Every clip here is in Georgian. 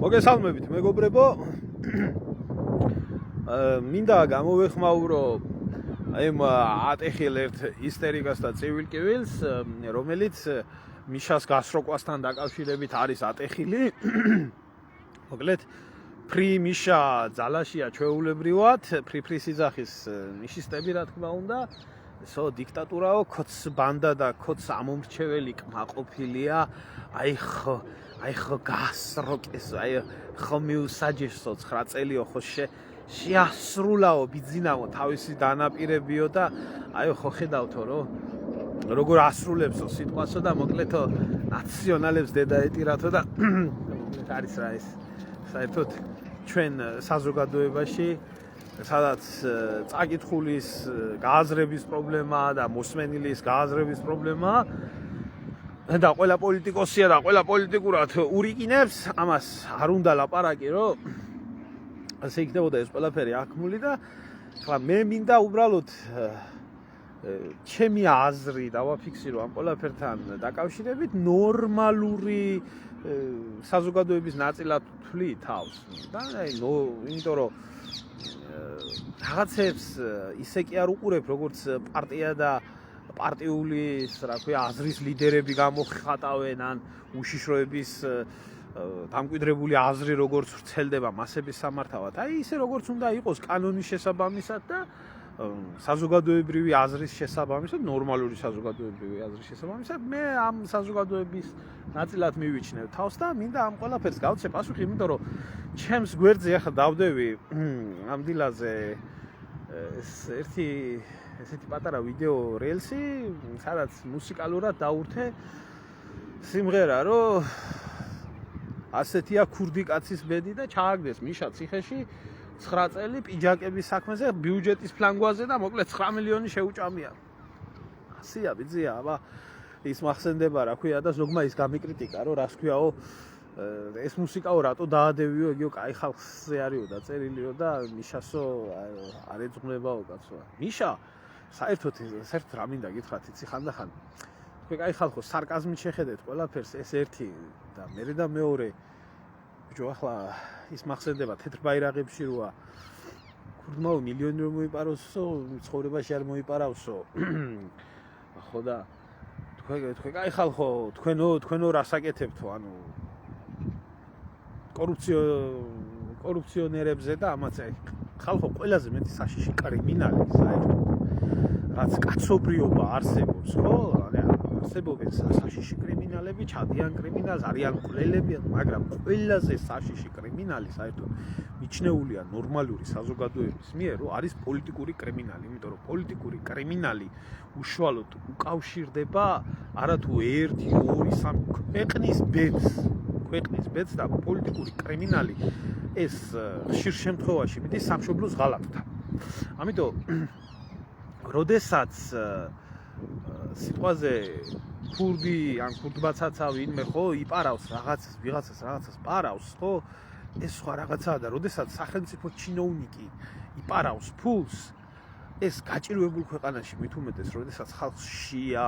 მოგესალმებით მეგობრებო. მინდა გამოვეხმაურო ამ ატეხილ ერთ ისტერიკას და ცივილკივილს, რომელიც მიშას გასროკვასთან დაკავშირებით არის ატეხილი. მოკლედ ფრი მიშა ძალაშია ჩვეულებრივად, ფრიფრის იძახის ნიშისტები რა თქმა უნდა. So დიქტატურაო, ქოც ბანდა და ქოც ამომრჩეველი კმაყოფილია. აი ხო გასროკეს, აი ხო მიუსაჯესო 9 წელიო ხო შეასრულაო ბიძინავო თავისი დანაპირებიო და აი ხო ხედავთო რომ როგორ ასრულებსო სიტყვასო და მოკლედო ნაციონალებს დედაეტირათო და მოკლედ არის რა ეს საერთოდ ჩვენ საზოგადოებაში სადაც წაკითხulis გააზრების პრობლემაა და მოსმენილის გააზრების პრობლემაა და ყველა პოლიტიკოსია და ყველა პოლიტიკურად ურიკინებს ამას არ უნდა ლაპარაკი რომ ასე იქნებოდა ეს ყველაფერი აქმული და ხა მე მინდა უბრალოდ ჩემი აზრი დავაფიქსირო ამ ყველაფერთან დაკავშირებით ნორმალური საზოგადოების ნაწილად თვლი თავს და იმიტომ რომ რაღაცებს ისე კი არ უყურებ როგორც პარტია და პარტიული რა ქვია აზრის ლიდერები გამოხატავენ ან უშიშროების დამკვიდრებული აზრი როგორც ვრცელდება მასების სამართავად. აი ისე როგორც უნდა იყოს კანონის შესაბამისად და საზოგადოებრივი აზრის შესაბამისად, ნორმალური საზოგადოებრივი აზრის შესაბამისად, მე ამ საზოგადოების ნაწილად მივიჩნევ თავს და მინდა ამ ყველაფერს გავცე პასუხი, იმიტომ რომ ჩემს გვერდზე ახლა დავდევი ამ დილაზე ეს ესეთი პატარა ვიდეო რელსი, სადაც მუსიკალურად დაურთე სიმღერა, რომ ასეთია ქურდი კაცის ბედი და ჩააგდეს მიშა ციხეში 9 წელი პიჯაკების საქმეზე ბიუჯეტის ფლანგვაზე და მოკლედ 9 მილიონი შეუჭამია. ასია ბიძია, აბა ის მახსენდება რა ქვია და ზოგმა ის გამიკრიტიკა, რომ რას ქვიაო ეს მუსიკაო რატო დაადევიო, იგივე კაი ხალხზე არისო დაწერილიო და მიშასო არ ეძღვნებაო კაცო. მიშა საერთოდ რა მინდა გითხრათ, იცი ხანდახან თქვენ კაი ხალხო სარკაზმით შეხედეთ ყველაფერს, ეს ერთი და მერე და მეორე ბიჭო ახლა ის მახსენდება თეთრ ბაირაღებში როა ქურდმაო მილიონი რომ მოიპაროსო, ცხოვრებაში არ მოიპარავსო. ხო და თქვენ კაი ხალხო, თქვენო რას აკეთებთო, ანუ კორუფციონერებზე და ამაც ხალხო ყველაზე მეტი საშიში კრიმინალი საერთოდ რაც კაცობრიობა არსებობს, ხო? არსებობენ საშიში კრიმინალები, ჩადიან კრიმინალს, არიან მკვლელები, მაგრამ ყველაზე საშიში კრიმინალი საერთოდ მიჩნეულია ნორმალური საზოგადოების მიერ, რომ არის პოლიტიკური კრიმინალი, იმიტომ რომ პოლიტიკური კრიმინალი უშუალოდ უკავშირდება არათუ 1, 2, 3 ქვეყნის ბედს და პოლიტიკური კრიმინალი ეს ხშირ შემთხვევაში მიდის სამშობლოს ღალატთან. ამიტომ როდესაც სიტყვაზე ქურდი ან ქურდბაცაცა ვინმე ხო იპარავს ვიღაცას პარავს ხო ეს სხვა რაღაცაა და როდესაც სახელმწიფო ჩინოვნიკი იპარავს ფულს ეს გაჭირვებულ ქვეყანაში მით უმეტეს როდესაც ხალხს შია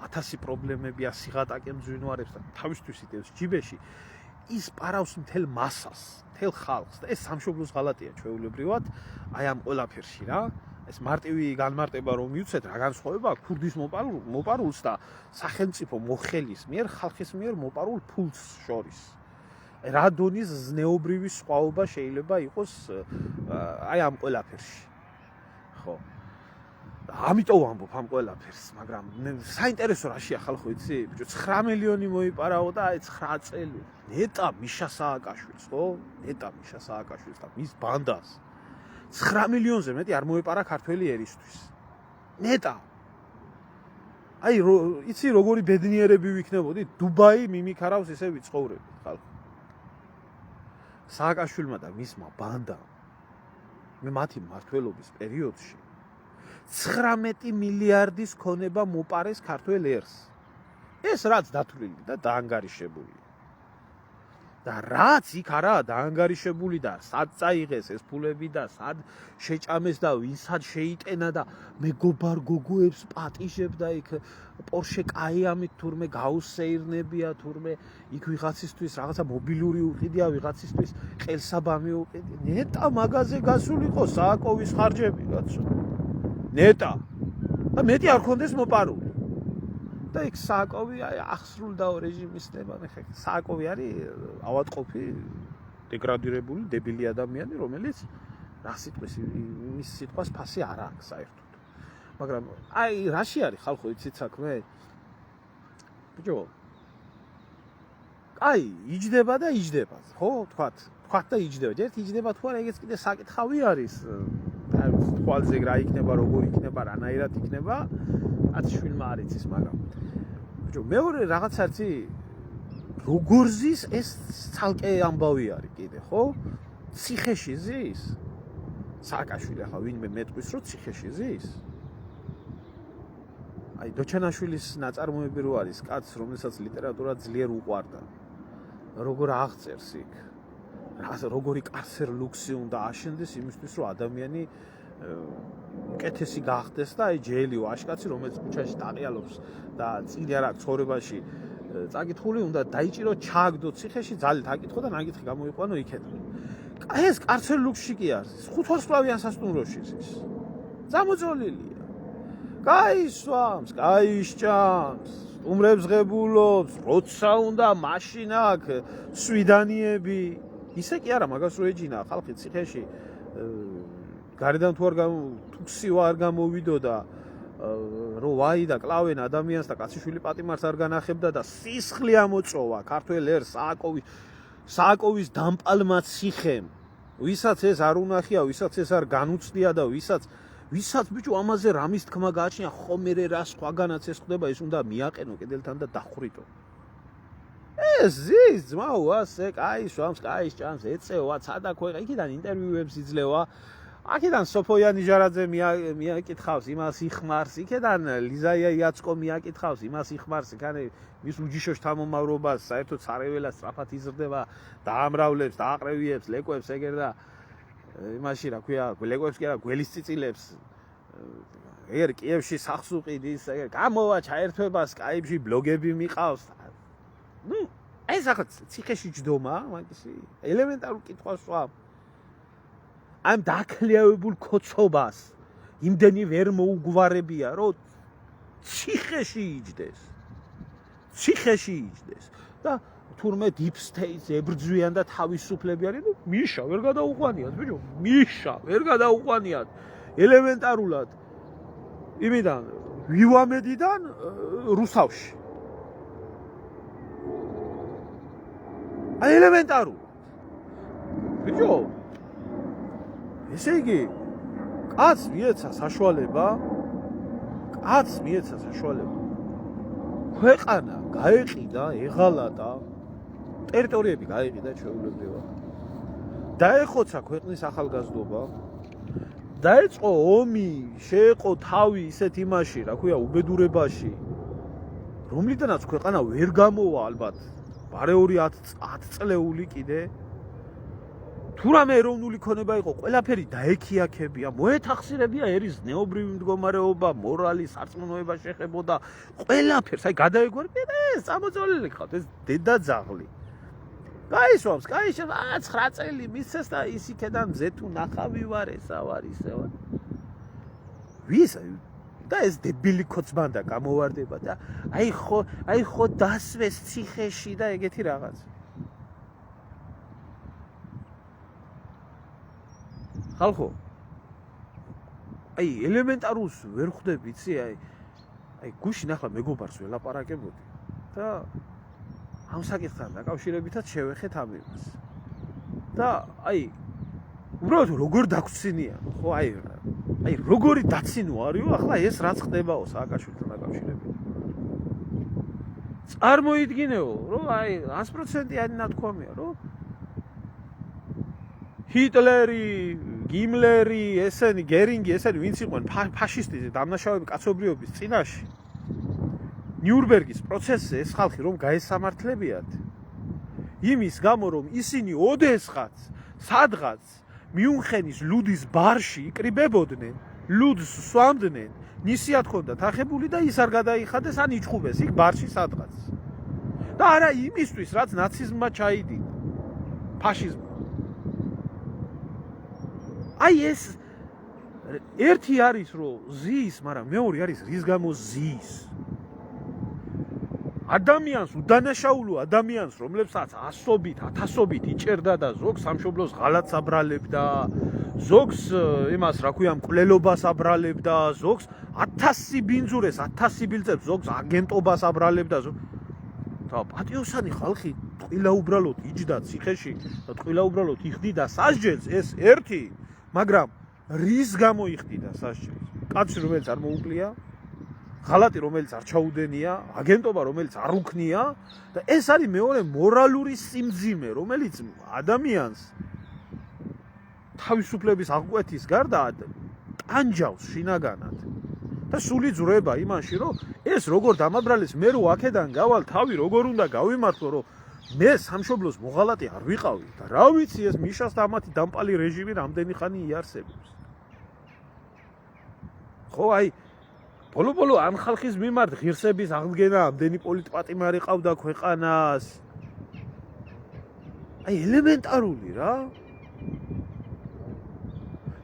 1000 პრობლემებია სიღატაკე მძვინვარებს და თავისთვის იდევს ჯიბეში ის პარავს მთელ მასას მთელ ხალხს და ეს სამშობლოს ღალატია ჩვეულებრივად აი ამ ყველაფერში რა ეს მარტივი განმარტება რომ მივცეთ რა განსხვავება ქურდის მოპარულს და სახელმწიფო მოხელის მიერ ხალხის მიერ მოპარულ ფულს შორის. რა დონის ზნეობრივი სხვაობა შეიძლება იყოს აი ამ ყველაფერში. ხო. ამიტომ ვამბობ ამ ყველაფერს, მაგრამ საინტერესო რაშია ხალხო იცი? ბიჭო 9 მილიონი მოიპარაო და აი 9 წელი. ნეტა მიშა სააკაშვილს, ხო? ნეტა მიშა სააკაშვილს და მის ბანდას 9 მილიონზე მეტი არ მოეპარა ქართველი ერისთვის. ნეტა. აი იცი როგორი ბედნიერები ვიქნებოდი, დუბაი მიმიქარავს ესე ვიცხოვრები ხალხო. სააკაშვილმა და მისმა ბანდამ მე მათი მმართველობის პერიოდში 19 მილიარდის ქონება მოპარეს ქართველ ერს. ეს რაც დათვლილი და დაანგარიშებული. და რაც იქ არაა დაანგარიშებული და სად წაიღეს ეს ფულები და სად შეჭამეს და ვინსად შეიტენა და მეგობარ გოგოებს პატიჟებდა იქ პორშე კაიამით თურმე გაუსეირნებია თურმე იქ ვიღაცისთვის რაღაცა მობილური უყიდია ვიღაცისთვის ყელსაბამი უყიდია ნეტა მაღაზე გასულიყო სააკოვის ხარჯები კაცო ნეტა და მეტი არ ქონდეს მოპარული და იქ სააკოვი ახსრულდაო რეჟიმის ნება ხე სააკოვი არის ავადმყოფი დეგრადირებული დებილი ადამიანი რომელიც რა სიტყვის მის სიტყვას ფასი არ აქვს საერთოდ მაგრამ აი რაში არის ხალხო იცით საქმე ბიჭო აი იჯდება და იჯდება ხო თქვათ და იჯდება ერთ იჯდება თუ არა ეგეც კიდე საკითხავი არის თვალზე რა იქნება როგორ იქნება რანაირად იქნება რაც შვილმა არ იცის მაგრამ ბიჭო მეორე რაღაც არცი როგორ ზის ეს ცალკე ამბავი არის კიდე ხო ციხეში ზის სააკაშვილი ახლა ვინმე მეტყვის რომ ციხეში ზის აი დოჩანაშვილის ნაწარმოები რო არის კაცს რომელსაც ლიტერატურა ძლიერ უყვარდა როგორ აღწერს იქ როგორი კარცერ ლუქსი უნდა აშენდეს იმისთვის რომ ადამიანი უკეთესი გახდეს და აი ჯელი ვაშკაცი რომელიც ქუჩაში დაყიალობს და წილი არ აქვს ცხოვრებაში წაკითხული უნდა დაიჭირო ჩააგდო ციხეში ძალით აკითხო და ნაკითხი გამოიყვანო იქედან ეს კარცერ ლუქსში კი არის 5 ვარსკვლავიან სასტუმროში ის გამოწოლილია გაისვამს, გაისჭამს, სტუმრებს ღებულობს, როცა უნდა მაშინ აქ სვიდანიები. ისე კი არა, მაგას რო ეჯინა ხალხი ციხეში გარედან თუ სივა არ გამოვიდო და რო ვაი და კლავენ ადამიანს და კაციშვილი პატიმარს არ განახებდა და სისხლი ამოწოვა ქართველ ერს სააკოვის დამპალმა ციხემ. ვისაც ეს არ უნახია, ვისაც ეს არ განუცდია და ვისაც ბიჭო ამაზე რამის თქმა გააჩნია ხომერე რა სხვაგანაც ეს ხდება ეს უნდა მიაყენო კედელთან და დახვრიტო ეს ზის ძმაო ასე კაისვამს კაისჭამს ეწევა ცადა ქვეყა იქიდან ინტერვიუებს იძლევა აქედან სოფოიანი ჟარაძე მიაკითხავს იმას იხმარს იქედან ლიზაია იაცკო მიაკითხავს იმას იხმარს იქანე მის უჯიშოს თამომავლობას საერთოდ სარეველას სწრაფად იზრდება დაამრავლებს დააყრევიებს ლეკვებს ეგერ და იმაში რა ქვია ლეკვებს კი არა გველის წიწილებს ეგერ კიევში სახს უყიდის ეგერ გამოვა ჩაერთვებას სკაიპში ბლოგები მიყავს ნუ ეს ახლა ციხეში ჯდომა მაგისი ელემენტარულ კითხვას ვსვამ ამ დაქლიავებულ კოცობას იმდენი ვერ მოუგვარებია რომ ციხეში იჯდეს და თურმე deep state ებრძვიან და თავისუფლები არის ნუ მიშა ვერ გადაუყვანიათ ბიჭო მიშა ვერ გადაუყვანიათ ელემენტარულად იმიდან ვივამედიდან რუსავში აი ელემენტარულად ბიჭო ესე იგი კაც მიეცა საშუალება ქვეყანა გაეყიდა ეღალატა ტერიტორიები გაიყიდა ჩვეულებრივად დაეხოცა ქვეყნის ახალგაზრდობა დაეწყო ომი შეეყო თავი ისეთ იმაში რა ქვია უბედურებაში რომლიდანაც ქვეყანა ვერ გამოვა ალბათ ბარეორი 10 წლეული კიდე თუ რამე ეროვნული ქონება იყო ყველაფერი დაექიაქებია მოეთახსირებია ერის ზნეობრივი მდგომარეობა მორალი სარწმუნოება შეხებოდა ყველაფერს აი გადაეგვარებია ეს წამოწოლილი ხავთ ეს დედაძაღლი გაისვამს 9 წელი მისცეს და ის იქედან მზე თუ ნახავი ვარ ესა ვარ ისე ვარ ვისა და ეს დებილი კოცბანდა გამოვარდება და აი ხო დასვეს ციხეში და ეგეთი რაღაც ხალხო აი ელემენტარულს ვერ ხვდები იცი აი გუშინ ახლა მეგობარს ველაპარაკებოდი და ამ საკითხთან დაკავშირებითაც შევეხეთ ამ იმას და აი უბრალოდ როგორ დაგვრცინიან ხო აი როგორი დაცინო არისო ახლა ეს რაც ხდებაო სააკაშვილთან დაკავშირებით წარმოიდგინეო რომ აი 100%-იანი ნათქვამია რომ ჰიტლერი, გიმლერი, ესენი, გერინგი, ესენი ვინც იყვნენ ფაშისტი დამნაშავეები კაცობრიობის წინაშე. ნიურნბერგის პროცესზე ეს ხალხი რომ გაესამართლებიათ, იმის გამო რომ ისინი ოდესღაც სადღაც მიუნხენის ლუდის ბარში იკრიბებოდნენ, ლუდს სვამდნენ, ნისიათ ჰქონდათ ახებული და ის არ გადაიხადეს ან იჩხუბეს იქ ბარში სადღაც. და არა იმისთვის, რაც ნაციზმმა ჩაიდინა, ფაშიზმმა. აი ეს ერთი არის რომ ზის, მაგრამ მეორე არის რის გამო ზის. ადამიანს, უდანაშაულო ადამიანს, რომლებსაც ასობით, ათასობით იჭერდა და ზოგს სამშობლოს ღალატს აბრალებდა, ზოგს იმას რა ქვია, მკვლელობას აბრალებდა, ზოგს 1000 ბინძურეს, 1000 ბილწებს, ზოგს აგენტობას აბრალებდა, და პატიოსანი ხალხი ტყილა უბრალოდ იჯდა ციხეში და ტყილა უბრალოდ იხდიდა სასჯელს, ეს ერთი, მაგრამ რის გამო იხდიდა სასჯელს? კაცი რომელიც არ მოუკლია, ღალატი რომელიც არ ჩაუდენია, აგენტობა რომელიც არ უქნია და ეს არის მეორე მორალური სიმძიმე, რომელიც ადამიანს თავისუფლების აღკვეთის გარდა ტანჯავს შინაგანად. და სული ძრება იმაში, რომ ეს როგორ დამაბრალეს, მე რო აქედან გავალ თავი როგორ უნდა გავიმართლო, რომ მე სამშობლოს მოღალატე არ ვიყავი და რა ვიცი ეს მიშას და ამათი დამპალი რეჟიმი რამდენი ხანი იარსებობს. ხო, აი ბოლო-ბოლო ამ ხალხის მიმართ ღირსების აღდგენა ამდენი პოლიტპატიმარი ყავდა ქვეყანას. აი ელემენტარული რა.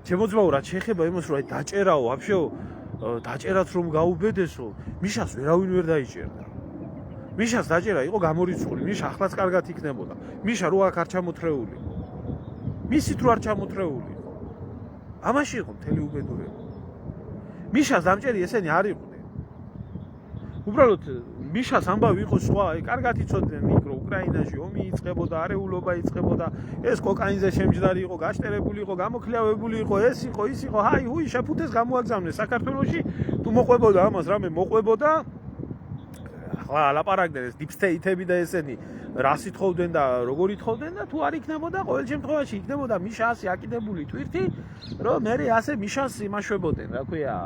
ჩემოძმაო რა შეეხება იმას, რომ აი დაჭერაო, ვაფშე დაჭერაც რომ გაუბედესო, მიშას ვერავინ ვერ დაიჭერდა. მიშას დაჭერა იყო გამორიცხული, მიშა ახლაც კარგად იქნებოდა. მიშა რო აქ არ ჩამოთრეული. მისით რო არ ჩამოთრეული. ამაში იყო მთელი უბედურება. მიშას დამჭერი ესენი არ იყვნენ. უბრალოდ მიშას ამბავი იყო სხვა, აი კარგად იცოდნენ იქ რომ უკრაინაში ომი იწყებოდა, არეულობა იწყებოდა, ეს კოკაინზე შემჯდარი იყო, გაშტერებული იყო, გამოქლიავებული იყო, ეს იყო, ის იყო, ჰაი, ჰუი, შეფუთეს გამოაგზავნეს საქართველოში, თუ მოყვებოდა ამას რამე მოყვებოდა. ახლა ლაპარაკდნენ ეს დიპსტეიტები და ესენი რა სიტყოვდნენ და როგორ ითხოვდნენ და თუ არ იქნებოდა, ყოველ შემთხვევაში იქნებოდა მიშა ასე აკიდებული ტვირთი, რომ მე ასე მიშას იმაშვებოდნენ, რა ქვია,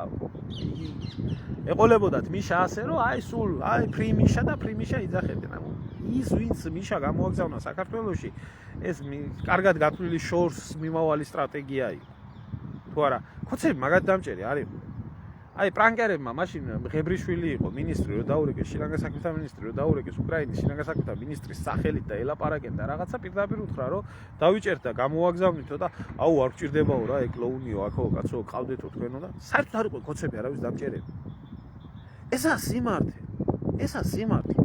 ეყოლებოდათ მიშა ასე, რომ აი სულ, აი ფრიმიშა და ფრიმიშა იძახებდნენ. ის ვინც მიშა გამოაგზავნა საქართველოში, ეს კარგად გათვლილი შორს მიმავალი სტრატეგია იყო. თუ არა, ხოცები მაგათ დამჭერი არ იყო. აი პრანკერებმა მაშინ ღებრიშვილი იყო მინისტრი, რომ დაურეკეს შინაგან საქმეთა მინისტრი, რომ დაურეკეს უკრაინის შინაგან საქმეთა მინისტრის სახელით და ელაპარაკენ და რაღაცა პირდაპირ უთხრა, რომ დავიჭერთ და გამოაგზავნითო და აუ არ გჭირდებაო რა, ეკლოუნიო, აქო კაცო, ყავდეთო თქვენო და საერთოდ არ იყო ხოცები არავის დამჭერები. ესა სიმართლე. ესა სიმართლე.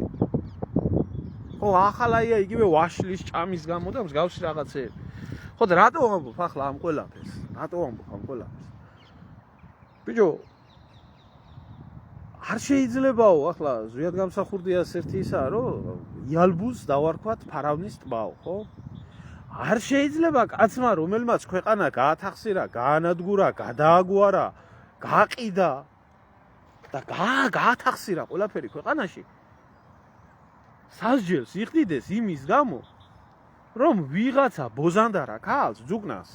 ხო, ახალაია იგივე ვაშლის ჭამის გამო და მსგავსი რაღაცეები. ხო და რატო ამბობ ახლა ამ ყველაფერს? რატო ამბობ ამ ყველაფერს? ბიჭო, არ შეიძლებაო ახლა ზვიად გამსახურდიას ერთი ისაა, რომ იალბუს დავარქვათ ფარავნის ტბაო, ხო? არ შეიძლება კაცმა, რომელმაც ქვეყანა გაათახსირა, გაანადგურა, გადააგვარა, გააყიდა და გაათახსირა ყველაფერი ქვეყანაში, სასჯელს იხდიდეს იმის გამო, რომ ვიღაცა ბოზანდარა ქალს ძუკნას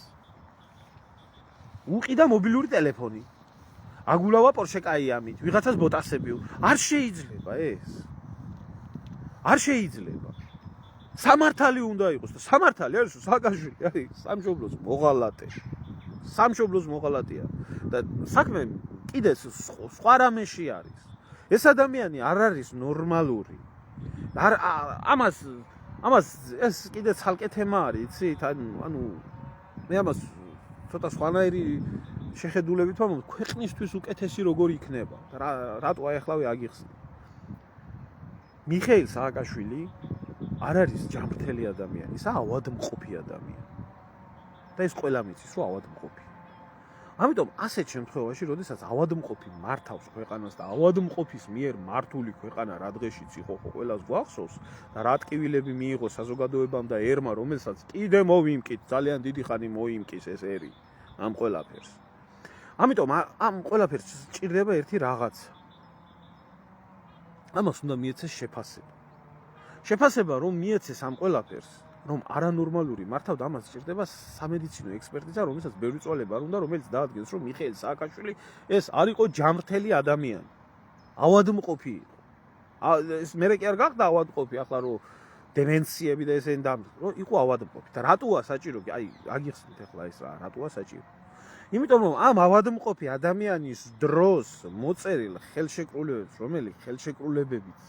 უყიდა მობილური ტელეფონი. აგულავა პორშე კაიამით, ვიღაცას ბოტასებიო. არ შეიძლება ეს. არ შეიძლება. სამართალი უნდა იყოს და სამართალი არის სააკაშვილი არის სამშობლოს მოღალატე. სამშობლოს მოღალატეა და საქმე კიდე სხვა რამეში არის. ეს ადამიანი არ არის ნორმალური. ამას ეს კიდე ცალკე თემა არის, იცით? ანუ მე ამას ცოტა სხვანაირი შეხედულებით ვამბობ, ქვეყნისთვის უკეთესი როგორ იქნება და რატო აი ახლა აგიხსნი. მიხეილ სააკაშვილი არ არის ჯანმრთელი ადამიანი, ისა ავადმყოფი ადამიანი. და ეს ყველა მიცის, რომ ავადმყოფი. ამიტომ ასეთ შემთხვევაში, როდესაც ავადმყოფი მართავს ქვეყანას და ავადმყოფის მიერ მართული ქვეყანა რა დღეშიც იყო, ხო ყველას გვახსოვს და რა ტკივილები მიიღო საზოგადოებამ და ერმა, რომელსაც კიდე მოვიმკით, ძალიან დიდი ხანი მოიმკის ეს ერი ამ ყველაფერს. ამიტომ ამ ყველაფერს ჭირდება ერთი რაღაცა. ამას უნდა მიეცეს შეფასება. შეფასება რომ მიეცეს ამ ყველაფერს, რომ არანორმალური მართავდა, ამას ჭირდება სამედიცინო ექსპერტიზა, რომელსაც ბევრი წვალება არ უნდა, რომელიც დაადგენს, რომ მიხეილ სააკაშვილი ეს არ იყო ჯანმრთელი ადამიანი. ავადმყოფი იყო. ეს მე კი არ გახდა ავადმყოფი, ახლა რომ დემენციები და ესენი რომ იყო ავადმყოფი და რატოა საჭირო აი აგიხსნით ახლა ეს რა რატოა საჭირო იმიტომ რომ ამ ავადმყოფი ადამიანის დროს მოწერილ ხელშეკრულებებს რომელიც ხელშეკრულებებიც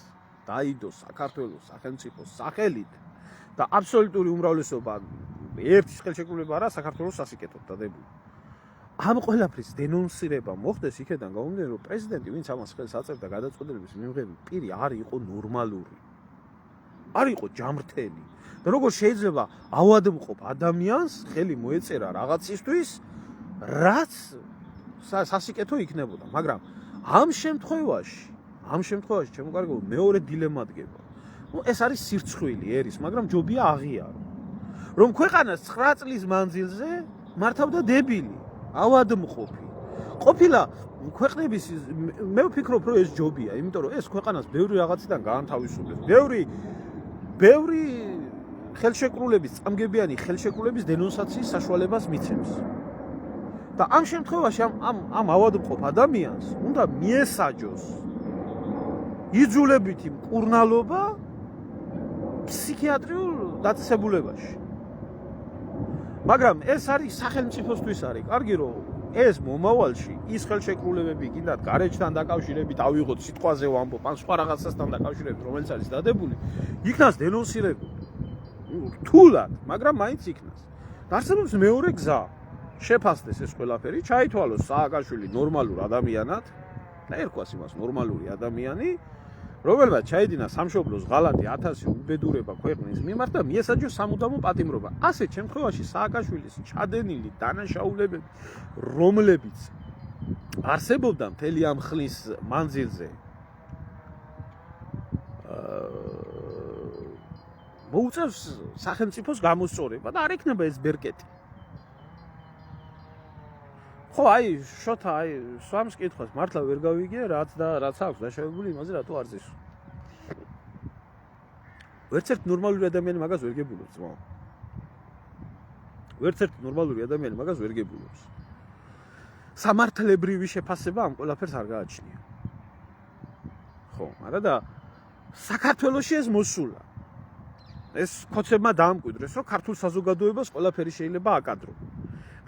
დაიდო საქართველოს სახელმწიფოს სახელით და აბსოლუტური უმრავლესობა ერთის ხელშეკრულება არა საქართველოს სასიკეთოდ დადებული ამ ყველაფრის დენონსირება მოხდეს იქიდან გამომდინარე რომ პრეზიდენტი ვინც ამას ხელს აწევდა გადაწყვეტილების მიღების პირი არ იყო ნორმალური არ იყო ჯამრთელი და როგორ შეიძლება ავადმყოფ ადამიანს ხელი მოეწერა რაღაცისთვის რაც სასიკეთო იქნებოდა მაგრამ ამ შემთხვევაში ჩემო კარგო მეორე დილემა დგება ну ეს არის სირცხვილი ერის მაგრამ ჯობია აღიარო რომ ქვეყანას 9 წლის მანძილზე მართავდა დებილი ავადმყოფი ყოფილა ქვეყნების მე ვფიქრობ რომ ეს ჯობია იმიტომ რომ ეს ქვეყანას ბევრი რაღაციდან გაანთავისუფლებს ბევრი ხელშეკრულების წამგებიანი ხელშეკრულების დენონსაციის საშუალებას მიცემს და ამ შემთხვევაში ამ ავადმყოფ ადამიანს უნდა მიესაჯოს იძულებითი მკურნალობა ფსიქიატრიულ დაწესებულებაში მაგრამ ეს არის სახელმწიფოსთვის არის კარგი რომ ეს მომავალში ის ხელშეკრულებები კიდათ გარეჯთან დაკავშირებით ავიღოთ სიტყვაზე ვამბობ ან სხვა რაღაცასთან დაკავშირებით რომელიც არის დადებული იქნას დენონსირებული რთულად მაგრამ მაინც იქნას არსებობს მეორე გზა შეფასდეს ეს ყველაფერი ჩაითვალოს სააკაშვილი ნორმალურ ადამიანად და ერქვას იმას ნორმალური ადამიანი რომელმაც ჩაიდინა სამშობლოს ღალატი 1000 უბედურება ქვეყნის მიმართ და მიესაჯოს სამუდამო პატიმრობა. ასეთ შემთხვევაში სააკაშვილის ჩადენილი დანაშაულებები, რომლებიც არსებობდა მთელი ამ ხნის მანძილზე, მოუწევს სახელმწიფოს გამოსწორება და არ იქნება ეს ბერკეტი. ხო, აი, შოთა, აი, სვამს კითხვას მართლა ვერ გავიგე, რაც აქვს დაშავებული იმაზე, რატო არ ზის. ვერცერთ ნორმალური ადამიანი მაგას ვერ გებულობს, ძმაო. ვერცერთ ნორმალური ადამიანი მაგას ვერ გებულობს. სამართლებრივი შეფასება ამ ყველაფერს არ გააჩნია. ხო, მაგრამ და საქართველოში ეს მოსულა. ეს ქოცებმა დაამკვიდრეს, რომ ქართულ საზოგადოებას ყველაფერი შეიძლება აკადრო.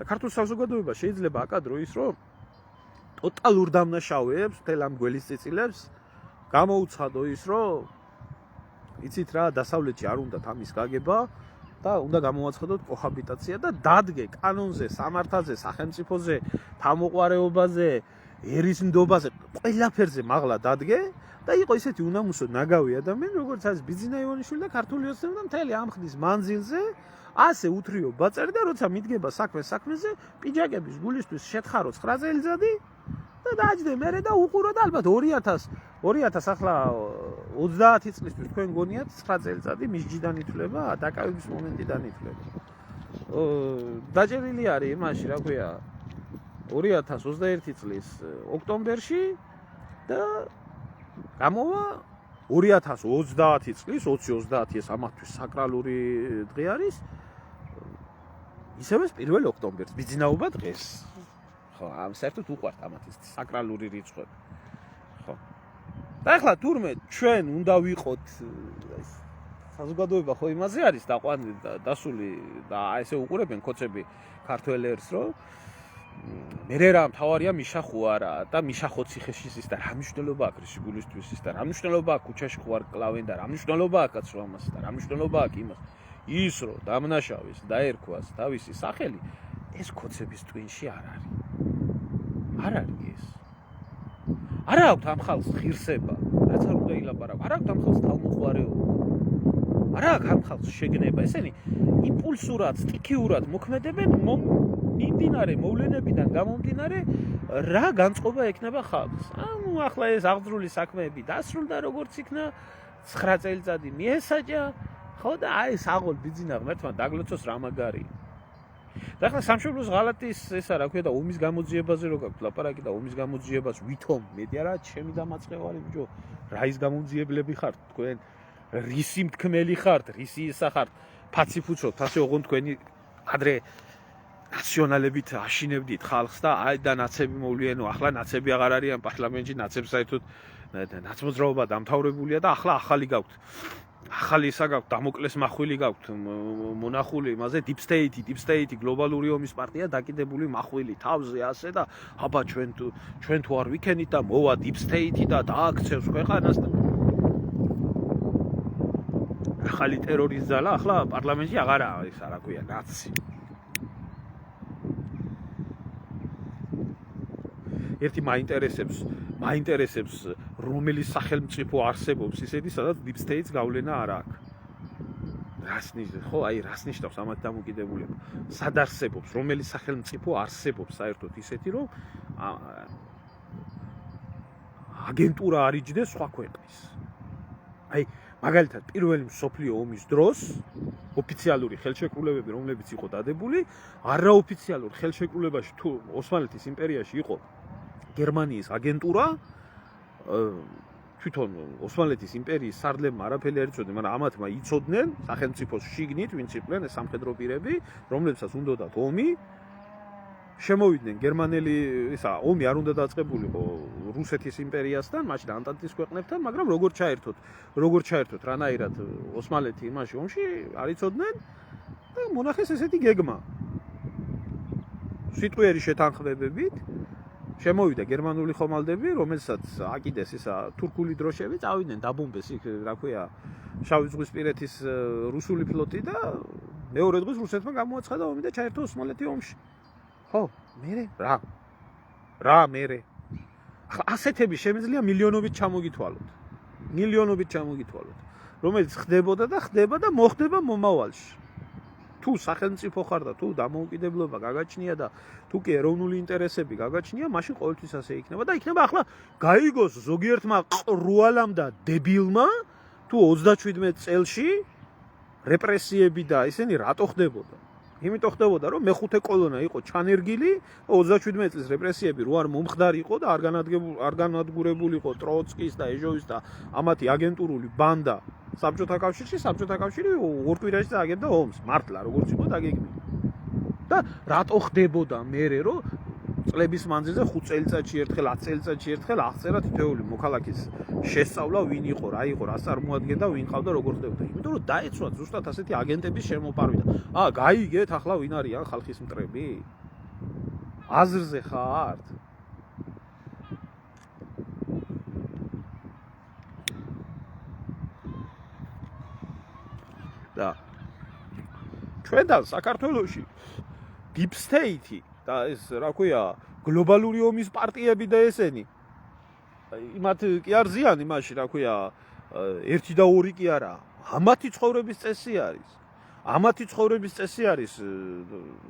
და ქართულ საზოგადოებას შეიძლება აკადრო ის, რომ ტოტალურ დამნაშავეებს, მთელ ამ გველის წიწილებს გამოუცხადო ის, რომ იცით რა, დასავლეთში არ უნდათ ამის გაგება და უნდა გამოაცხადოთ კოჰაბიტაცია და დადგე კანონზე, სამართალზე, სახელმწიფოზე, თავმოყარეობაზე, ერისნდობაზე, ყველაფერზე მაღლა დადგე და იყო ისეთი უნამუსო ნაგავი ადამიანი, როგორც არის ბიძინა ივანიშვილი და ქართული ოცნება და მთელი ამ ხნის მანძილზე ასე უთრიო ბაწერი და როცა მიდგება საქმეზე, პიჯაკების გულისთვის შეთხარო 9 წელიწადი და დააჯდე მერე და უყურო და ალბათ 2000 ახლა 30 წლისთვის თქვენ გონიათ 9 წელიწადი მის ჯიდან ითვლება, დაკავების მომენტიდან ითვლება. დაჭერილი არის იმაში, რა ქვია, 2021 წლის ოქტომბერში და გამოვა 2030 წლის 2030 ეს ამათთვის საკრალური დღე არის. ისევ 1 ოქტომბერს ბიძინაობა დღეს. ხო, ამ საერთოდ უყვართ ამათის საკრალური რიცხვები. ხო. და ახლა თურმე ჩვენ უნდა ვიყოთ ეს საზოგადოება ხო იმაზე არის დასული და ესე უყურებენ ქოცები ქართველებს, რომ მერე რა მთავარია მიშა ხო არა და მიშა ხო ციხეში ის და რა მნიშვნელობა აქვს რისგულისთვის ის და რა მნიშვნელობა აქვს ქუჩაში ხო არ კლავენ და რა მნიშვნელობა აქვს კაცრომას და რა მნიშვნელობა აქვს იმას ის რომ დამნაშავის დაერქვას თავისი სახელი ეს ქოცების ტვინში არ არის ეს არ აქვს ამ ხალხს ღირსება რაც არ უნდა ილაპარაკო არ აქვს ამ ხალხს თავმოყარეობა არ აქვს ამ ხალხს შეგნება ესენი იმპულსურად სტიქიურად მოქმედებენ მიმდინარე მოვლენებიდან გამომდინარე რა განწყობა ექნება ხალხს. ანუ ახლა ეს აღძრული საქმეები დასრულდა როგორც იქნა 9 წელიწადი მიესაჯა, ხო და აი საღოლ ბიძინა ღმერთმა დაგლოცოს რა მაგარი. და ახლა სამშობლოს ღალატის ესა რა ქვია და ომის გამოძიებაზე რო გაქვთ ლაპარაკი და ომის გამოძიებას ვითომ მეტი არა ჩემი დამაწყევარი ბიჭო რა ის გამოძიებლები ხართ თქვენ რისი მთქმელი ხართ რისი ისა ხართ ფაციფუცოთ ასე ოღონდ თქვენი ადრე ნაციონალებით აშინებდით ხალხს და აი და ნაცები მოვლენო ახლა ნაცები აღარ არიან პარლამენტში ნაცებს საერთოდ ნაცმოძრაობა დამთავრებულია და ახლა ახალი გაქვთ ახალი ისა გაქვთ, დამოკლეს მახვილი გაქვთ, მონახული იმაზე deep state, გლობალური ომის პარტია დაკიდებული მახვილი თავზე ასე და აბა ჩვენ თუ არ ვიქენით და მოვა deep state და დააქცევს ქვეყანას და ახალი ტერორის ძალა ახლა პარლამენტში აღარაა ის რა ქვია ნაცი. ერთი მაინტერესებს რომელი სახელმწიფო არსებობს ისეთი სადაც deep state-ს გავლენა არ აქვს. რას ნიშნავს ამათ დამოკიდებულება? სად არსებობს, რომელი სახელმწიფო არსებობს საერთოდ ისეთი რომ აგენტურა არ იჯდეს სხვა ქვეყნის. აი მაგალითად პირველი მსოფლიო ომის დროს ოფიციალური ხელშეკრულებები რომლებიც იყო დადებული, არაოფიციალურ ხელშეკრულებაში თუ ოსმალეთის იმპერიაში იყო გერმანიის აგენტურა თვითონ ოსმალეთის იმპერიის სარდლებმა არაფერი არ იცოდნენ, მაგრამ ამათმა იცოდნენ სახელმწიფოს შიგნით, ვინც იყვნენ ეს სამხედრო პირები, რომლებსაც უნდათ ომი, შემოვიდნენ გერმანელი, ომი არ უნდა დაწყებულიყო რუსეთის იმპერიასთან, მაშინ ანტანტის ქვეყნებთან, მაგრამ როგორ ჩაერთოთ რანაირად ოსმალეთი იმაში ომში არ იცოდნენ და მონახეს ესეთი გეგმა. სიტყვიერი შეთანხმებებით შემოვიდა გერმანული ხომალდები, რომელსაც აკიდეს თურქული დროშები, წავიდნენ დაბომბეს იქ, რა ქვია, შავი ზღვისპირეთის რუსული ფლოტი და მეორე დღეს რუსეთმა გამოაცხადა ომი და ჩაერთო ოსმალეთი ომში. ხო, მერე რა მერე. ასეთები შემიძლია მილიონობით ჩამოგითვალოთ. რომელიც ხდება და მოხდება მომავალში. თუ სახელმწიფო ხარ და თუ დამოუკიდებლობა გაგაჩნია და თუ კი ეროვნული ინტერესები გაგაჩნია, მაშინ ყოველთვის ასე იქნება და იქნება ახლა გაიგოს ზოგიერთმა ყრუალამ და დებილმა თუ 37 წელში რეპრესიები და ისინი რატო ხდებოდა? იმიტომ ხდებოდა, რომ მეხუთე კოლონა იყო ჩანერგილი, 37 წლის რეპრესიები რო არ მომხდარიყო და არ განადგურებულიყო ტროცკის და ეჟოვის და ამათი აგენტურული ბანდა საბჭოთა კავშირი ორ კვირაში წააგებდა ომს, მართლა როგორც იყო დაგეგმილი. და რატო ხდებოდა მერე, რომ წლების მანძილზე 5 წელიწადში ერთხელ, 10 წელიწადში ერთხელ აღწერა თითოეული მოქალაქის შესწავლა, ვინ იყო, რა იყო, რას წარმოადგენდა, ვინ ყავდა, როგორ ხდებოდა. იმიტომ რომ დაეცვათ ზუსტად ასეთი აგენტების შემოპარვით. გაიგეთ ახლა ვინ არიან ხალხის მტრები? აზრზე ხართ? და ჩვენთან საქართველოში deep state და ეს რა ქვია გლობალური ომის პარტიები და ესენი იმათ კი არ ზიან იმაში რა ქვია 1 და 2 კი არა ამათი ცხოვრების წესი არის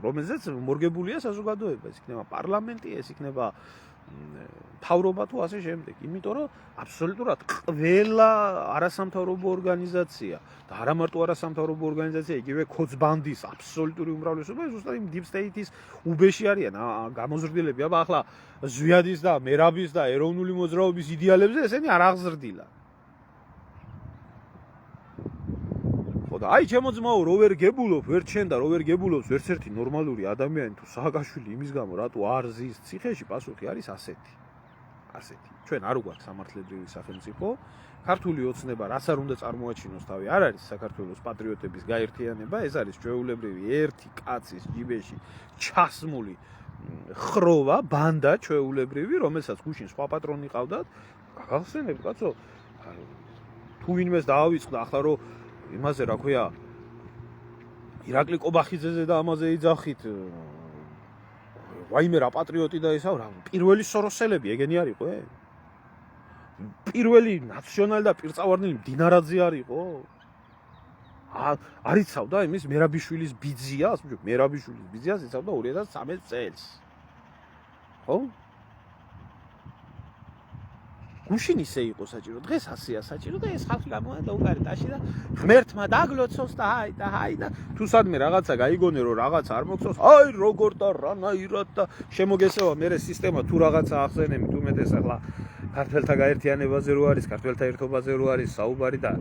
რომელზეც მორგებულია საზოგადოება ეს იქნება პარლამენტი ეს იქნება მთავრობა თუ ასე შემდეგ იმიტომ რომ აბსოლუტურად ყველა არასამთავრობო ორგანიზაცია და არა მარტო არასამთავრობო ორგანიზაცია იგივე ქოცბანდის აბსოლუტური უმრავლესობა ზუსტად იმ deep state-ის უბეში არიან გამოზრდილები აბა ახლა ზვიადის და მერაბის და ეროვნული მოძრაობის იდეალებზე ესენი არ აღზრდილა და აი ჩემო ძმაო რო ვერ გებულობ ვერ ჩენ და რო ვერ გებულობს ვერც ერთი ნორმალური ადამიანი თუ სააკაშვილი იმის გამო რატო არ ზის ციხეში პასუხი არის ასეთი ჩვენ არ გვაქვს სამართლებრივი სახელმწიფო ქართული ოცნება რას არ უნდა წარმოაჩინოს თავი არ არის საქართველოს პატრიოტების გაერთიანება ეს არის ჩვეულებრივი ერთი კაცის ჯიბეში ჩასმული ხროვა ბანდა ჩვეულებრივი რომელსაც გუშინ სხვა პატრონი ყავდათ გაგახსენებთ კაცო თუ ვინმეს დაავიწყდა ახლა რომ იმაზე რა ქვია ირაკლი კობახიძეზე და ამაზე იძახით ვაიმე რა პატრიოტი და ესა რა პირველი სოროსელები ეგენი არ იყო პირველი ნაციონალი და პირწავარნელი მდინარაძე არ იყო არ იცავდა იმის მერაბიშვილის ბიძიას მერაბიშვილის ბიძიას იცავდა 2013 წელს ხო გუშინ ისე იყო საჭირო დღეს ასეა საჭირო და ეს ხალხი გამოვიდა უკარი ტაში და ღმერთმა დაგლოცოს და აი და თუ სადმე რაღაცა გაიგონე რომ რაღაცა არ მოგწოს აი როგორ და რანაირად და შემოგესევა მე სისტემა თუ რაღაცა ახსენები თუ მეტეს ახლა ქართველთა გაერთიანებაზე რო არის ქართველთა ერთობაზე რო არის საუბარი და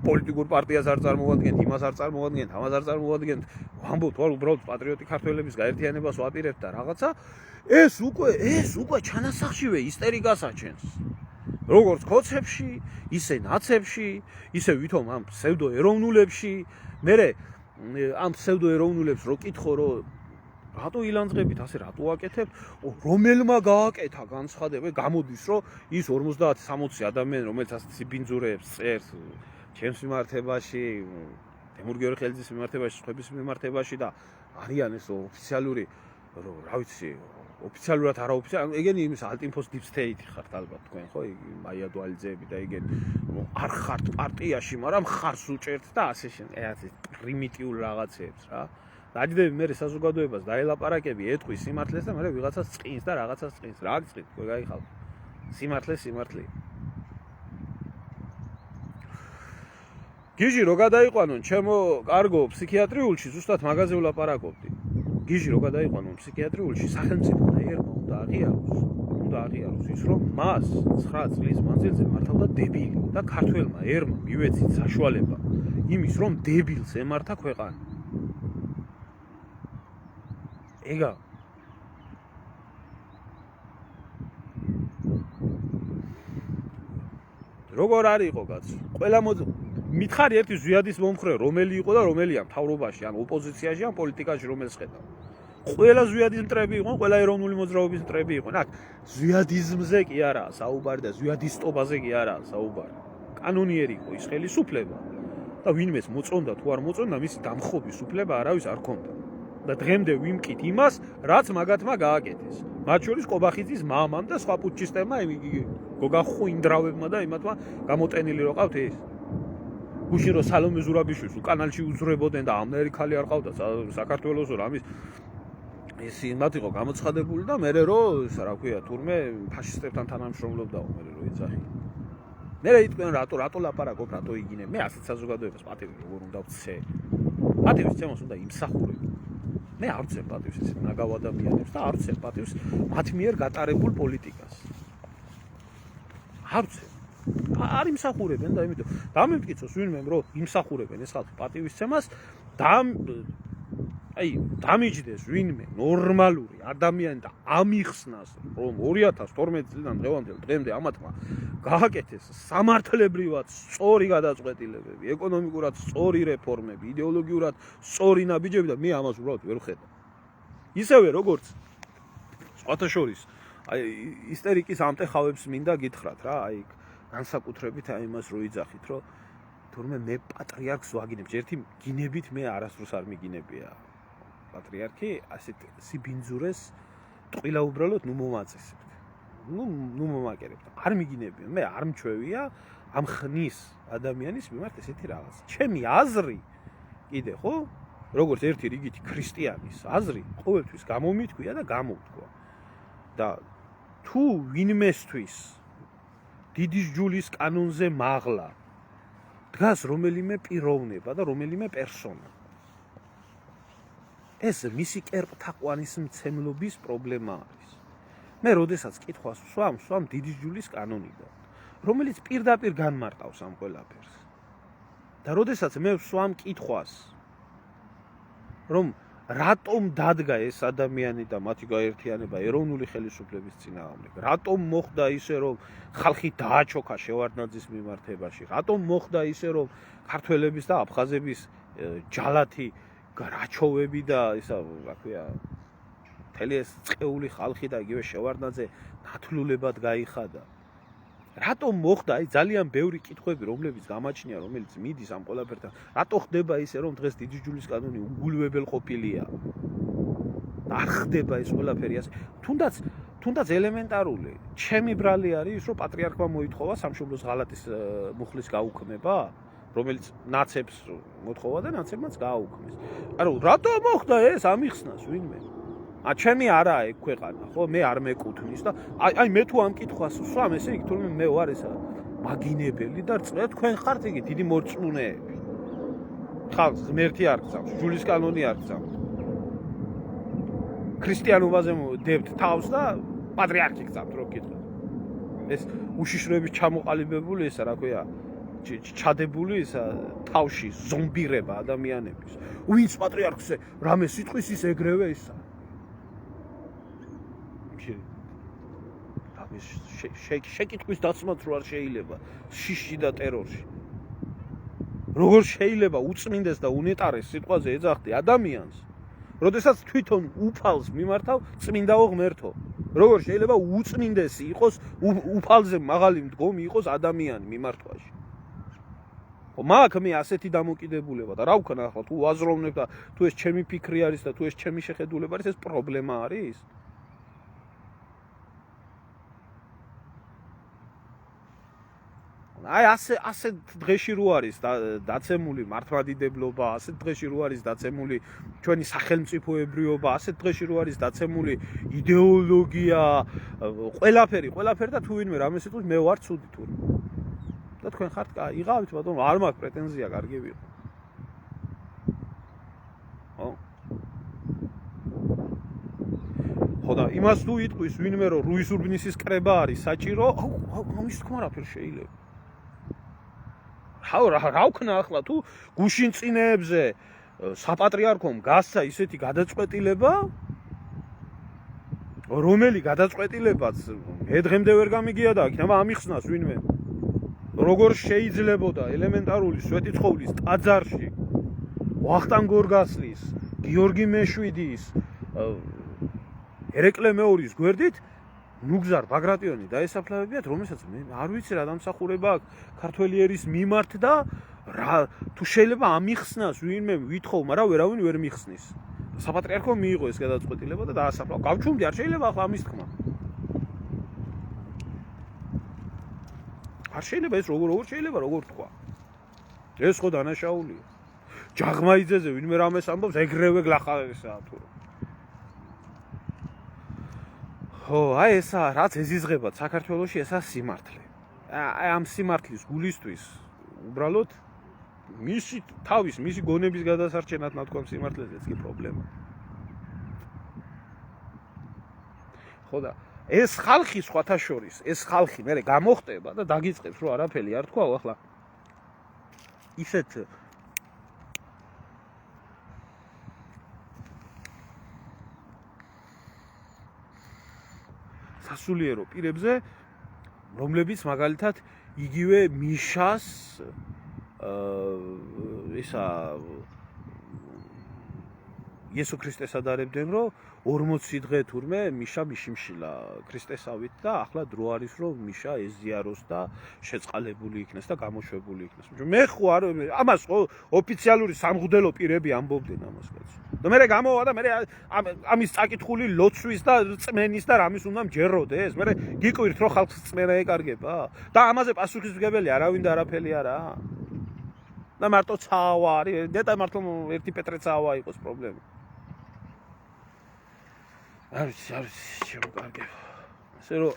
პოლიტიკურ პარტიას არ წარმოადგენთ იმას არ წარმოადგენთ ამას არ წარმოადგენთ ვამბობთ უბრალოდ პატრიოტი ქართველების გაერთიანებას ვაპირებთ და რაღაცა ეს უკვე ჩანასახშივე ისტერიკას აჩენს როგორც კოცებში, ისე ნაცებში, ისე ვითომ ამ ფსევდოეროვნულებში, მე ამ ფსევდოეროვნულებს რო კითხო, რომ რატო ილანძღებით, ასე რატო აკეთებ, რომელმა გააკეთა განცხადება, გამოდის, რომ ის 50-60 ადამიანი, რომელიც ასე ციბინძურებს წერს ჩემს მიმართებაში, თემურ გიორგიელიძის მიმართებაში, სხვების მიმართებაში და არიან ეს ოფიციალური, რა ვიცი, ოფიციალურად არაოფიციალურად, ეგენი იმის ალტინფოს deep state ხართ ალბათ თქვენ, ხო? მაია დვალიძეები და ეგენი არ ხართ პარტიაში, მაგრამ ხარს უჭერთ და ასე ასე პრიმიტიულ რაღაცებს რა. დაჯდები მე საზოგადოებას დაელაპარაკები, ეთქვის სიმართლეს და მე ვიღაცას წყინს და რაღაცას წყინს. რა არის წყინს? თქვენ გაიხალხო. სიმართლე. გიჟი რო გადაიყვანონ ჩემო კარგო ფსიქიატრიულში, ზუსტად მაგაზე ვლაპარაკობდი. გიჟი რო გადაიყვანონ ფსიქიატრიულში, სახელმწიფო და ერმა უნდა აღიაროს ის, რომ მას 9 წლის მანძილზე მართავდა დებილი და ქართველმა ერმა მივეცით საშუალება იმის, რომ დებილს ემართა ქვეყანა. ეგა როგორ არ იყო კაცო? ყველა მითხარი ერთი ზვიადის მომხრე რომელი იყო და რომელია მთავრობაში, ან ოპოზიციაში, ან პოლიტიკაში რომელს ხედავ. ყველა ზვიადის მტრები იყვნენ, ყველა ეროვნული მოძრაობის მტრები იყვნენ. აქ ზვიადიზმზე კი არაა საუბარი და ზვიადისტობაზე კი არაა საუბარი. კანონიერი იყო ის ხელისუფლება და ვინმეს მოწონდა თუ არ მოწონდა, მისი დამხობის უფლება არავის არ ჰქონდა. და დღემდე ვიმკით იმას, რაც მაგათმა გააკეთეს. მათ შორის კობახიძის მამამ და სხვა პუტჩისტებმა, გოგა ხუინდრავებმა და იმათმა გამოტენილი რო ყავთ ეს. გუშინ რო სალომე ზურაბიშვილს უკანალში უძრებოდნენ და ამერიკალი არ ყავდა საქართველოს რამის ეს იმათ იყო გამოცხადებული და მე რო რა ქვია თურმე ფაშისტებთან თანამშრომლობდაო მე რო ეძახი. მე იტყვიან რატო ლაპარაკობ, რატო იგინებ? მე ასეთ საზოგადოებას პატივი როგორ უნდა ვცე? პატივის ცემას უნდა იმსახურებ. მე არ ვცემ პატივს ეს ნაგავ ადამიანებს და არ ვცემ პატივს მათ მიერ გატარებულ პოლიტიკას. არ ვცემ. არ იმსახურებენ და იმიტომ დამემტკიცოს ვინმე რომ იმსახურებენ ეს ხალხი პატივისცემას და დამიჯდეს ვინმე ნორმალური ადამიანი და ამიხსნას რომ 2012 წლიდან დღემდე ამათმა გააკეთეს სამართლებრივად სწორი გადაწყვეტილებები, ეკონომიკურად სწორი რეფორმები, იდეოლოგიურად სწორი ნაბიჯები და მე ამას უბრალოდ ვერ ვხედავ. ისევე როგორც სხვათა შორის ისტერიკის ამტეხავებს მინდა გითხრათ რა, განსაკუთრებით იმას რო იძახით, რომ თურმე მე პატრიარქს ვაგინებ, ერთი გინებით მე არასდროს არ მიგინებია. პატრიარქი ასეთ სიბინძურეს ტყილა უბრალოდ მომაწესებთ. ნუ მომაკერებთ. არ მიგინებია, მე არ მჩვევია ამ ხნის ადამიანის მიმართ ესეთი რაღაც. ჩემი აზრი კიდე ხო? როგორც ერთი რიგითი ქრისტიანის აზრი, ყოველთვის გამომითქვია და გამოვთქვა. და თუ ვინმესთვის დიდის ჯულის კანონზე მაღლა დგას რომელიმე პიროვნება და რომელიმე პერსონა. ეს მისი კერპთაყვანის მცემლობის პრობლემა არის. მე როდესაც კითხვას ვსვამ დიდის ჯულის კანონიდან, რომელიც პირდაპირ განმარტავს ამ ყველაფერს. და როდესაც მე ვსვამ კითხვას, რომ რატომ დადგა ეს ადამიანი და მათი გაერთიანება ეროვნული ხელისუფლების წინააღმდეგ? რატომ მოხდა ისე, რომ ხალხი დააჩოქა შევარდნაძის მიმართებაში? რატომ მოხდა ისე, რომ ქართველების და აფხაზების ჯალათი რაჩოვები და ისა, რა ქვია, მთელი ეს წეული ხალხი და იგივე შევარდნაძე ნათლულებად გაიხადა? რატომ მოხდა ძალიან ბევრი კითხვები, რომლებიც გამაჩნია, რომელიც მიდის ამ ყველაფერთან. რატო ხდება ისე, რომ დღეს დიდი ჯულის კანონი უგულებელ ყოფილია? არ ხდება ეს ყველაფერი ასე. თუნდაც ელემენტარული, ჩემი ბრალი არის ის, რომ პატრიარქმა მოითხოვა სამშობლოს ღალატის მუხლის გაუქმება, რომელიც ნაცებს მოთხოვა და ნაცებმაც გააუქმეს. ანუ რატო მოხდა ეს ამიხსნას ვინმე? ჩემი არაა ეგ ქვეყანა, ხო? მე არ მეკუთვნის და აი მე თუ ამ კითხვას ვსვამ, ესე იგი თურმე მე ვარ ესა მაგინებელი და რწმენთ თქვენ ხართ იგი დიდი მორწმუნეები. ხალხს ღმერთი არ გზავს, ჯულის კანონი არ გზავს. ქრისტიანობაზე დებთ თავს და პატრიარქი გზავთ რო გკითხოთ. ეს უშიშროების ჩამოყალიბებული ესა რა ქვია, ჩადებული ესა თავში ზომბირება ადამიანების. ვინც პატრიარქზე რამე სიტყვის ის ეგრევე ისა. შეკითხვის დაცმაც რო არ შეიძლება შიში და ტერორში. როგორ შეიძლება უწმინდეს და უნეტარეს სიტყვაზე ეძახდი ადამიანს, როდესაც თვითონ უფალს მიმართავ წმინდაო ღმერთო. როგორ შეიძლება უწმინდესი იყოს, უფალზე მაღალი მდგომი იყოს ადამიანი მიმართვაში. ხო, მაგ მე ასეთი დამოკიდებულება და რა ვქნა ახლა თუ ვაზროვნებ და თუ ეს ჩემი ფიქრი არის და თუ ეს ჩემი შეხედულება არის, ეს პრობლემა არის? აი ასე დღეში რო არის დაცემული მართლმადიდებლობა, ასე დღეში რო არის დაცემული ჩვენი სახელმწიფოებრიობა, ასე დღეში რო არის დაცემული იდეოლოგია, ყველაფერი და თუ ვინმე რამე სიტყვის მე ვარ ცუდი თურმე. და თქვენ ხართ იღავით ბატონო, არ მაქვს პრეტენზია, კარგი ვიყო. ხო და იმას თუ იტყვის ვინმე რომ რუის ურბნისის კრება არის საჭირო, ამის თქმა რაფერ შეიძლება. რა ვქნა ახლა თუ გუშინ წინეებზე საპატრიარქომ გასცა ისეთი გადაწყვეტილება, რომელი გადაწყვეტილებაც მე დღემდე ვერ გამიგია და იქნება ამიხსნას ვინმე. როგორ შეიძლებოდა ელემენტარული სვეტიცხოვლის ტაძარში ვახტანგ გორგასლის, გიორგი მეშვიდის, ერეკლე მეორის გვერდით ნუგზარ ბაგრატიონი დაესაფლავებიათ, რომელსაც მე არ ვიცი რა დამსახურება აქვს ქართველი ერის მიმართ და რა თუ შეიძლება ამიხსნას ვინმე ვითხოვ, მაგრამ ვერავინ ვერ მიხსნის. საპატრიარქომ მიიღო ეს გადაწყვეტილება და დაასაფლავა. გავჩუმდი, არ შეიძლება ახლა ამის თქმა. არ შეიძლება ეს როგორ შეიძლება როგორ თქვა. ეს ხო დანაშაულია. ჯაღმაიძეზე ვინმე რამეს ამბობს, ეგრევე გლახავებისაა თუ. ხო, აი ესა რაც ეზიზღებათ საქართველოში, ესა სიმართლე. აი ამ სიმართლის გულისთვის უბრალოდ მისი გონების გადასარჩენად ნათქვამ სიმართლეზეც კი პრობლემა. ხო და ეს ხალხი სხვათა შორის, ეს ხალხი მე გამოხტება და დაგიწყებს რომ არაფერი არ თქვა ახლა. ისეთ სასულიერო პირებზე, რომლებიც მაგალითად იგივე მიშას იესო ქრისტეს ადარებდნენ, რომ 40 დღე თურმე მიშა მიშიმშილა ქრისტესავით და ახლა დრო არის რომ მიშა ეზიაროს და შეწყალებული იქნეს და გამოშვებული იქნეს. მე ხო არ ამას ხო ოფიციალური სამღვდელო პირები ამბობდნენ ამას კაცო. და მე გამოვა და მე ამის წაკითხული ლოცვის და წმენის და რამის უნდა მჯეროდეს. მე გიკვირთ რომ ხალხს წმენა ეკარგება და ამაზე პასუხისმგებელი არავინ და არაფერი არა. და მარტო ცავა არის, და მარტო ერთი პეტრე ცავა იყოს პრობლემა. არის შემოკარგება. ასე რომ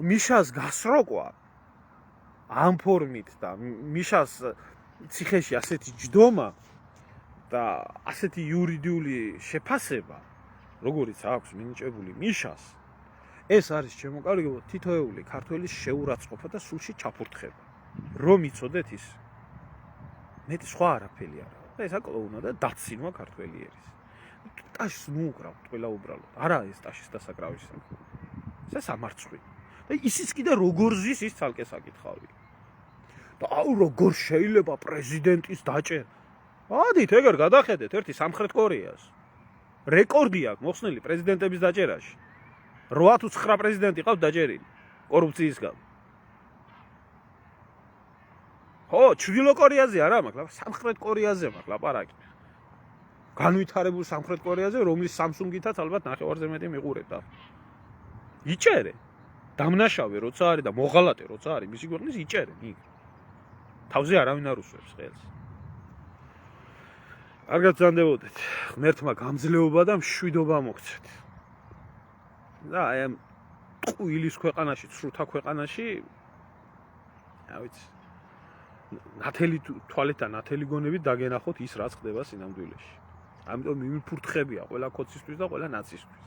მიშას გასროკვა ამ ფორმით და მიშას ციხეში ასეთი ჯდომა და ასეთი იურიდიული შეფასება, როგორიც აქვს მინიჭებული მიშას, ეს არის შემოკარგება თითოეული ქართველის შეურაცხყოფა და სულში ჩაფურთხება. რომ იცოდეთ ის მეტი სხვა არაფერი არა. და ეს აკლოუნა და დაცინვა ქართველი ერის. ტაშს მოუკრავთ ყველა უბრალოდ. არა ეს ტაშის დასაკრავის სამხური. ეს სამარცხვი. და ისიც კიდე როგორ ზის ის ცალკე საკითხავი. და აუ როგორ შეიძლება პრეზიდენტის დაჭერა. ადით ეგერ გადახედეთ ერთი სამხრეთ კორეას. რეკორდი აქვს მოხსნილი პრეზიდენტების დაჭერაში. 8 თუ 9 პრეზიდენტი ყავს დაჭერილი კორუფციის გამო. ხო, ჩრდილო კორეაზე არა მაქვს, სამხრეთ კორეაზე მაქვს ლაპარაკი. განვითარებულ სამხრეთ კორეაზე, რომლის Samsung-ითაც ალბათ ნახევარზე მეტი მიყურებთ. იჭერე. დამნაშავე როცა არის და მოღალატე როცა არის, მისი ქვეყნის იჭერე, იქ. თავზე არავინ არ უსვებს ხელს. კარგად ზანდებოდეთ. ღმერთმა გამძლეობა და მშვიდობა მოგცეთ. და აი ამ ყვილის ქვეყანაში, ცრუთა ქვეყანაში, რა ვიცი, ნათელი თვალეთ და ნათელი გონებით დაგენახოთ ის რაც ხდება სინამდვილეში. ამიტომ მიმიფურთხებია ყველა ქოცისთვის და ყველა ნაცისტვის.